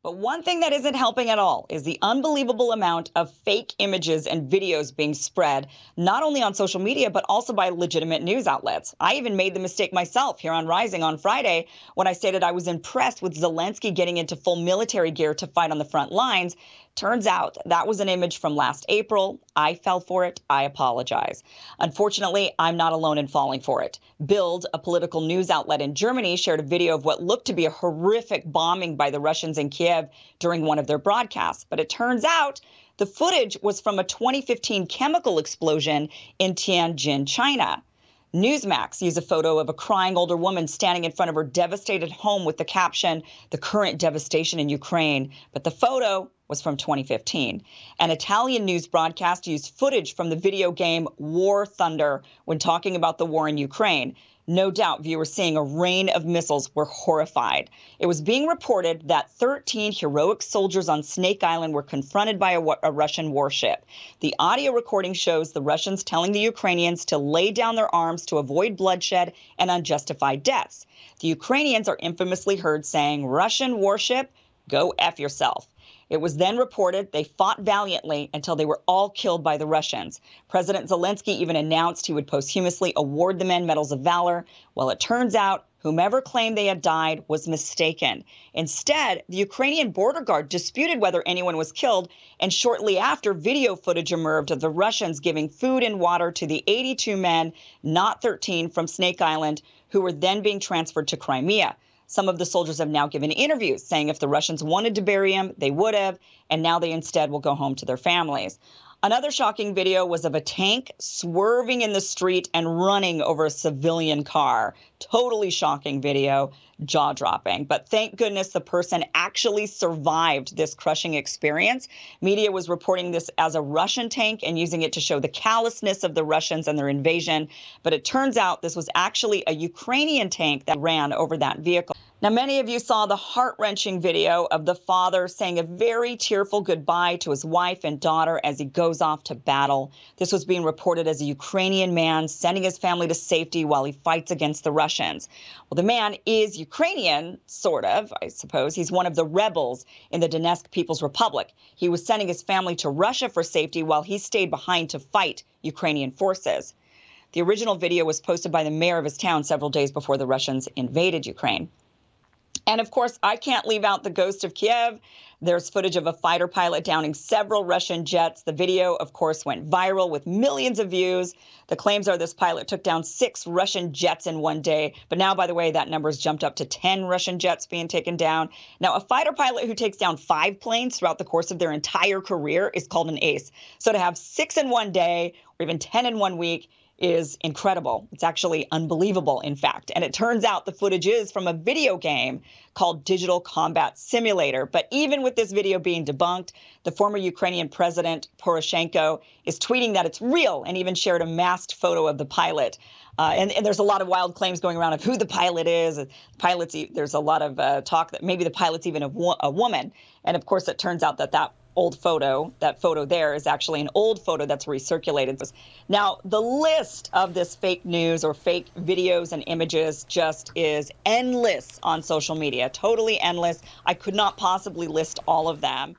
But one thing that isn't helping at all is the unbelievable amount of fake images and videos being spread, not only on social media, but also by legitimate news outlets. I even made the mistake myself here on Rising on Friday when I stated I was impressed with Zelensky getting into full military gear to fight on the front lines. Turns out that was an image from last April. I fell for it. I apologize. Unfortunately, I'm not alone in falling for it. Bild, a political news outlet in Germany, shared a video of what looked to be a horrific bombing by the Russians in Kiev during one of their broadcasts. But it turns out the footage was from a 2015 chemical explosion in Tianjin, China. Newsmax used a photo of a crying older woman standing in front of her devastated home with the caption, "The current devastation in Ukraine." But the photo was from 2015. An Italian news broadcast used footage from the video game War Thunder when talking about the war in Ukraine. No doubt viewers seeing a rain of missiles were horrified. It was being reported that 13 heroic soldiers on Snake Island were confronted by a Russian warship. The audio recording shows the Russians telling the Ukrainians to lay down their arms to avoid bloodshed and unjustified deaths. The Ukrainians are infamously heard saying, "Russian warship, go F yourself." It was then reported they fought valiantly until they were all killed by the Russians. President Zelensky even announced he would posthumously award the men medals of valor. Well, it turns out whomever claimed they had died was mistaken. Instead, the Ukrainian border guard disputed whether anyone was killed, and shortly after, video footage emerged of the Russians giving food and water to the 82 men, not 13, from Snake Island, who were then being transferred to Crimea. Some of the soldiers have now given interviews saying if the Russians wanted to bury him, they would have, and now they instead will go home to their families. Another shocking video was of a tank swerving in the street and running over a civilian car. Totally shocking video, jaw-dropping. But thank goodness the person actually survived this crushing experience. Media was reporting this as a Russian tank and using it to show the callousness of the Russians and their invasion. But it turns out this was actually a Ukrainian tank that ran over that vehicle. Now, many of you saw the heart-wrenching video of the father saying a very tearful goodbye to his wife and daughter as he goes off to battle. This was being reported as a Ukrainian man sending his family to safety while he fights against the Russians. Well, the man is Ukrainian, sort of, I suppose. He's one of the rebels in the Donetsk People's Republic. He was sending his family to Russia for safety while he stayed behind to fight Ukrainian forces. The original video was posted by the mayor of his town several days before the Russians invaded Ukraine. And of course, I can't leave out the ghost of Kiev. There's footage of a fighter pilot downing several Russian jets. The video, of course, went viral with millions of views. The claims are this pilot took down 6 Russian jets in one day. But now, by the way, that number's jumped up to 10 Russian jets being taken down. Now, a fighter pilot who takes down 5 planes throughout the course of their entire career is called an ace. So to have 6 in one day or even 10 in one week is incredible. It's actually unbelievable, in fact. And it turns out the footage is from a video game called Digital Combat Simulator. But even with this video being debunked, the former Ukrainian president, Poroshenko, is tweeting that it's real and even shared a masked photo of the pilot. And there's a lot of wild claims going around of who the pilot is. There's a lot of talk that maybe the pilot's even a woman. And of course, it turns out that that photo there is actually an old photo that's recirculated. Now, the list of this fake news or fake videos and images just is endless on social media, totally endless. I could not possibly list all of them.